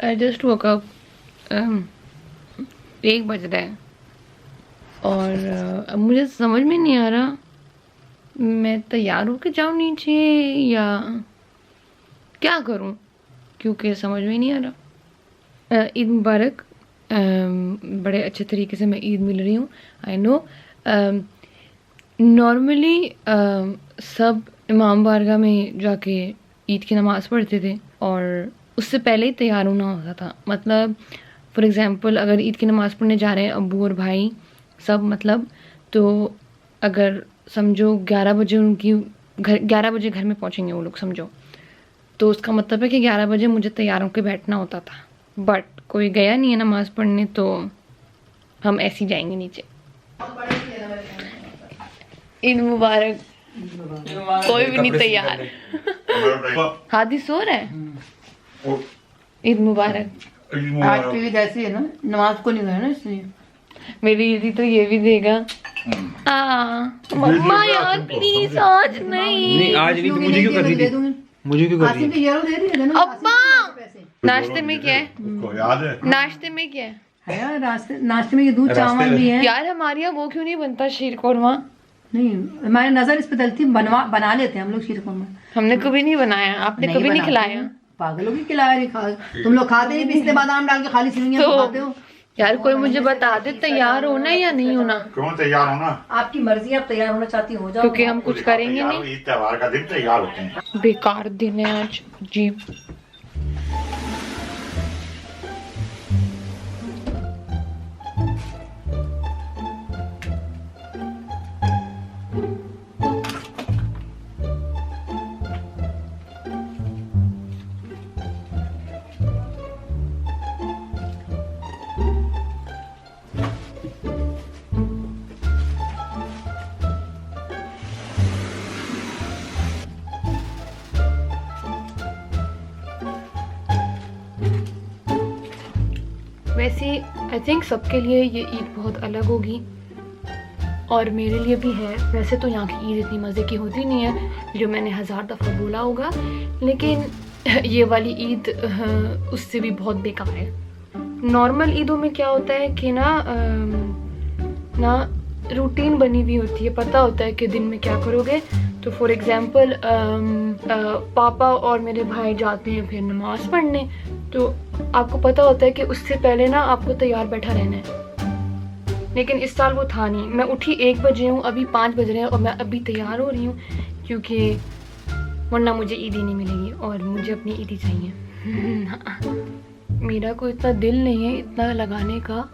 I just woke up, 1 बज रहा है और अब मुझे समझ में नहीं आ रहा मैं तैयार होकर जाऊँ नीचे या क्या करूँ, क्योंकि समझ में नहीं आ रहा। ईद मुबारक। बड़े अच्छे तरीके से मैं ईद मिल रही हूँ, आई नो। नॉर्मली सब इमाम बारगाह में जाके ईद की नमाज़ पढ़ते थे और उससे पहले ही तैयार होना होता था। मतलब फॉर एग्ज़ाम्पल अगर ईद की नमाज़ पढ़ने जा रहे हैं अब्बू और भाई सब, मतलब तो अगर समझो 11 बजे उनकी 11 बजे घर में पहुंचेंगे वो लोग समझो, तो उसका मतलब है कि 11 बजे मुझे तैयार होकर बैठना होता था। बट कोई गया नहीं है नमाज़ पढ़ने तो हम ऐसे ही जाएंगे नीचे। ईद मुबारक। कोई भी नहीं तैयार। हादी सो रहा है। ईद मुबारक। आज की ईद ऐसी है ना, नमाज को नहीं गया ना इसलिए। मेरी ईदी तो ये भी देगा। मम्मा यार प्लीज आज नहीं। आज नहीं तो मुझे क्यों कर रही थी? मुझे क्यों कर रही थी? अब्बा नाश्ते में क्या है? नाश्ते में क्या है? नाश्ते में ये दूध चावल भी है यार हमारे यहाँ वो क्यों नहीं बनता शीर कोरमा? नहीं, हमारी नजर इस पे डलती, बना लेते हैं हम लोग शीर कोरमा। हमने कभी नहीं बनाया, आपने कभी नहीं खिलाया। पागलों की खिलाया नहीं खा, तुम लोग खाते ही पिस्ते बादाम डाल के खाली सिवैयां तो खाते हो। यार कोई मुझे बता दे तैयार होना या नहीं होना। क्यों तैयार होना? आपकी मर्जी, आप तैयार होना चाहती हो जाओ, क्योंकि हम कुछ करेंगे नहीं। ईद त्योहार का दिन तैयार होते हैं। बेकार दिन है आज जी। वैसे आई थिंक सबके लिए ये ईद बहुत अलग होगी और मेरे लिए भी है। वैसे तो यहाँ की ईद इतनी मज़े की होती नहीं है, जो मैंने 1000 दफ़ा बोला होगा, लेकिन ये वाली ईद उससे भी बहुत बेकार है। नॉर्मल ईदों में क्या होता है कि ना रूटीन बनी हुई होती है, पता होता है कि दिन में क्या करोगे। तो फॉर एग्ज़ाम्पल पापा और मेरे भाई जाते हैं फिर नमाज़ पढ़ने, तो आपको पता होता है कि उससे पहले ना आपको तैयार बैठा रहना है। लेकिन इस साल वो था नहीं। मैं उठी 1 बजे हूँ, अभी 5 बज रहे हैं और मैं अभी तैयार हो रही हूँ, क्योंकि वरना मुझे ईदी नहीं मिलेगी और मुझे अपनी ईदी चाहिए। मेरा कोई इतना दिल नहीं है इतना लगाने का,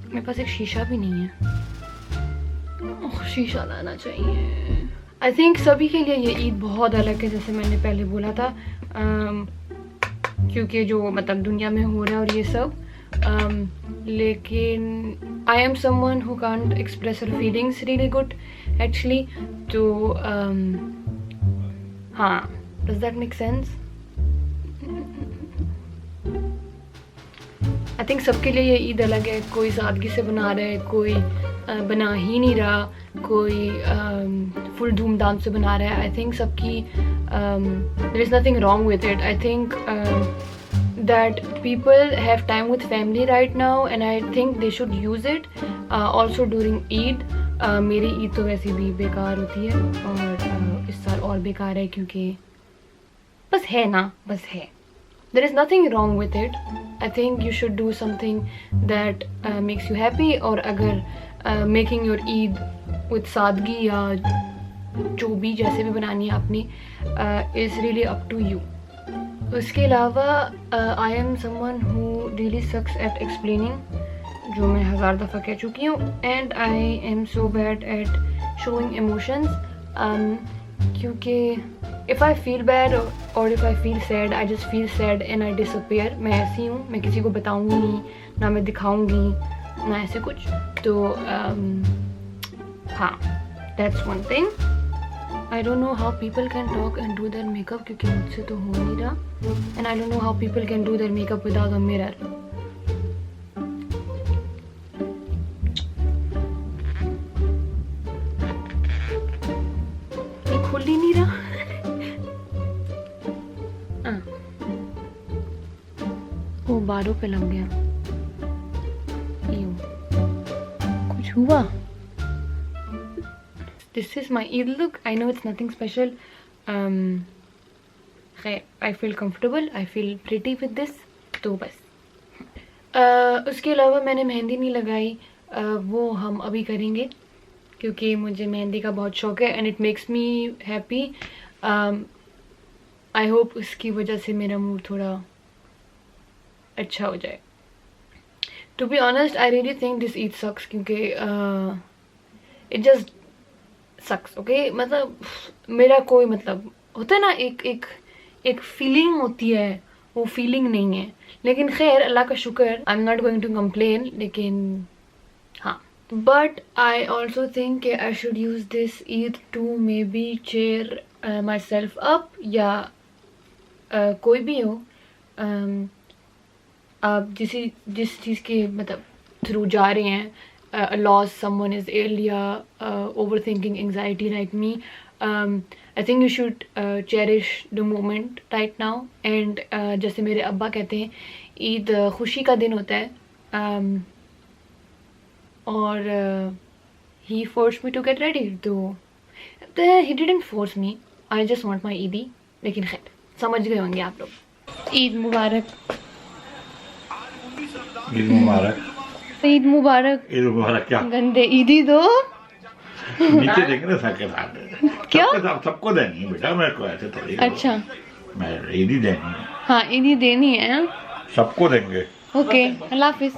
मेरे पास एक शीशा भी नहीं है। शीशा लाना चाहिए। आई थिंक सभी के लिए ये ईद बहुत अलग है, जैसे मैंने पहले बोला था, क्योंकि जो मतलब दुनिया में हो रहा है और ये सब। लेकिन आई am someone who can't express her feelings really good actually. तो हाँ, does that make sense? I think सबके लिए ये ईद अलग है। कोई सादगी से बना रहा है, कोई बना ही नहीं रहा, कोई फुल धूमधाम से बना रहा है। आई थिंक सबकी there is nothing wrong with it. I think that people have time with family right now and I think they should use it also during Eid. मेरी ईद तो वैसे भी बेकार होती है और इस साल और बेकार है क्योंकि बस है ना, बस है। There is nothing wrong with it. I think you should do something that makes you happy, और अगर making your Eid with सादगी या जो भी जैसे भी बनानी है आपने is really up to you. उसके अलावा I am someone who really sucks at explaining, जो मैं 1000 दफ़ा कह चुकी हूँ। And I am so bad at showing emotions, क्योंकि इफ़ आई फील बैड और if I feel sad I just feel sad and I disappear. मैं ऐसी हूँ, मैं किसी को बताऊँगी नहीं, ना मैं दिखाऊँगी, ना ऐसे कुछ। तो हाँ, that's one thing. I don't know how people can talk and do their makeup क्योंकि मुझसे तो हो नहीं रहा, and I don't know how people can do their makeup without a mirror. ये खुल ही नहीं रहा। वो बालों पे लग गया। यूं। कुछ हुआ? This is my Eid look. I know it's nothing special. I feel comfortable. I feel pretty with this. तो बस। उसके अलावा मैंने मेहंदी नहीं लगाई। वो हम अभी करेंगे क्योंकि मुझे मेहंदी का बहुत शौक है and it makes me happy. I hope उसकी वजह से मेरा मूड थोड़ा अच्छा हो जाए। To be honest I really think this Eid sucks क्योंकि इट जस्ट सक्स। ओके, मतलब मेरा कोई मतलब होता है ना, एक फीलिंग होती है, वो फीलिंग नहीं है। लेकिन खैर अल्लाह का शुक्र, I am not going to complain. लेकिन हाँ, but I also think I should use this Eid to maybe cheer myself up, या कोई भी हो, आप जिस चीज़ के मतलब थ्रू जा रहे हैं, लॉस, समवन इज इल, या over thinking, anxiety like me, I think you should cherish the moment right now. And जैसे मेरे अब्बा कहते हैं, ईद खुशी का दिन होता है, और he force me to get ready. तो he didn't force me, I just want my eidi. लेकिन खैर समझ गए होंगे आप लोग। ईद मुबारक। ईद मुबारक। ईद मुबारक। ईद मुबारक क्या? गंदे ईदी दो। नीचे देंगे ना सबके साथ। क्या? सबको देनी है बेटा, मेरे को ऐसे थोड़ी। अच्छा, मैं ईदी देनी है। हाँ ईदी देनी है, सबको देंगे। ओके, अल्लाह हाफिज।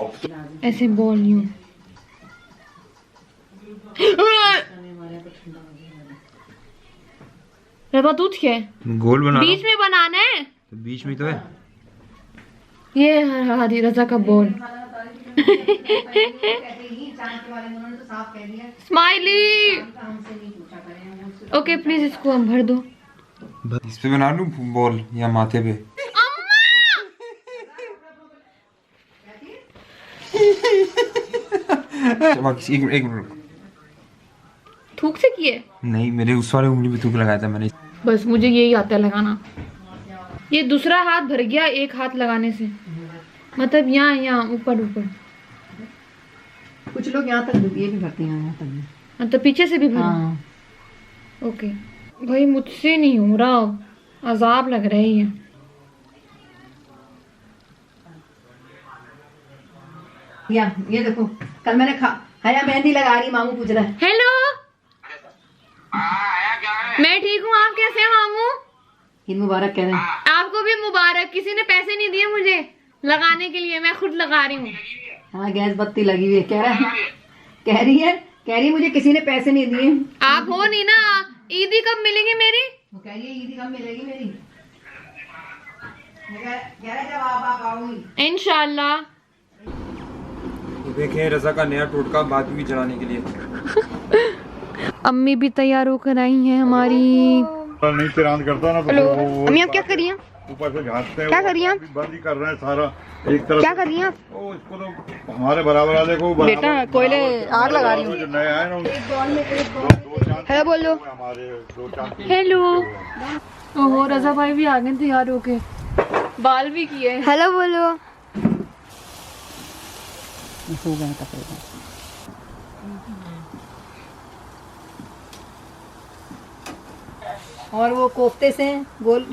ऐसे बोल यूं। रबा दूध के गोल बना बीच में बनाना है, तो बीच में तो है। ये हादी रजा का बोल। स्माइली। ओके प्लीज इसको हम भर दो। इस पे बना लूं बॉल या माथे पे? एक मिनट। थूक से किए? नहीं, मेरे उस वाले उंगली पे थूक लगाया था मैंने। बस मुझे यही आता है लगाना। ये दूसरा हाथ भर गया एक हाथ लगाने से, मतलब यहाँ ऊपर ऊपर। कुछ लोग यहाँ तक ये भी भरते हैं, यहाँ तक। मतलब पीछे से भी भर। हाँ। ओके भाई, मुझसे नहीं हो रहा, अजाब लग रही है। ये देखो, कल मैंने हया मेहंदी लगा रही, मामू पूछ रहा है। हेलो, मैं ठीक हूँ, आप कैसे हैं मामू? ईद मुबारक कह रहे हैं। आपको भी मुबारक। किसी ने पैसे नहीं दिए मुझे लगाने के लिए, मैं खुद लगा रही हूँ। हाँ, गैस बत्ती लगी हुई है। कह रही मुझे किसी ने पैसे नहीं दिए। आप हो नहीं ना, ईदी कब मिलेगी मेरी? वो कह रही है ईदी कब मिलेगी मेरी। जब आप आओगी इंशाल्लाह। देखें रजा का नया टोटका बात भी चलाने के लिए। अम्मी भी तैयार होकर आई हैं हमारी। नहीं तिरान करता ना तो हेलो अम्मी, आप क्या कर रही हैं? ऊपर से झांकते हैं। क्या कर रही हैं? बंद ही कर रहे हैं सारा एक तरफ। क्या कर रही हैं आप? ओ, इसको तो हमारे बराबर वाले को बेटा कोयले आग लगा रही हूँ। जो नए आए ना हेलो बोलो। हमारे 2 चांद। हेलो। ओहो, रजा भाई भी आ गए तैयार होके, बाल भी किए। हेलो बोलो। हो गया तक। और वो कोफ्ते से गोल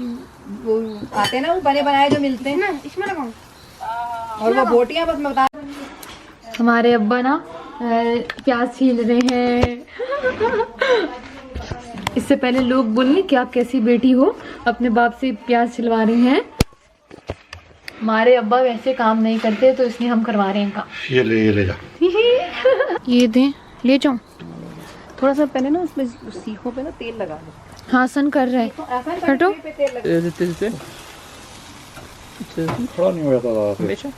वो आते ना, वो बने बनाए जो मिलते हैं ना, इसमें लगाऊं। और वो बोटियां बस मैं बता। हमारे अब्बा ना प्याज छील रहे हैं। इससे पहले लोग बोले कि आप कैसी बेटी हो, अपने बाप से प्याज छिलवा रही हैं। हमारे अब्बा वैसे काम नहीं करते, तो इसलिए हम करवा रहे हैं काम। ये ले जा। ये दें, ले जाऊं। थोड़ा सा पहले ना उसमें सीखों पे ना तेल लगा दो। हाँ सन कर रहा है, हटो। खड़ा नहीं हो जाता बेचा।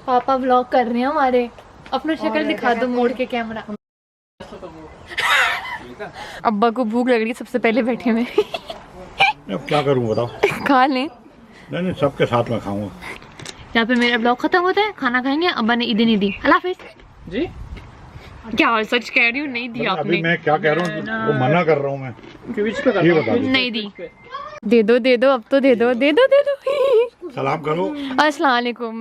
पापा व्लॉग कर रहे हैं हमारे। अपना शक्ल दिखा दो मोड़ के कैमरा। अब्बा को भूख लग रही है, सबसे पहले बैठे हुए। अब क्या करूं बताओ? खा लें। नहीं सबके साथ में खाऊंगा। यहाँ पे मेरा ब्लॉग खत्म होता है, खाना खाएंगे। अब्बा ने ईदी नहीं दी। अल्लाह हाफिज जी। क्या सच कह रही हूँ, नहीं दी अभी आपने। मैं क्या कह रहा हूँ, वो मना कर रहा हूँ मैं, ये बता दो। नहीं दी। दे दो अब तो दे दो। सलाम करो। अस्सलाम वालेकुम।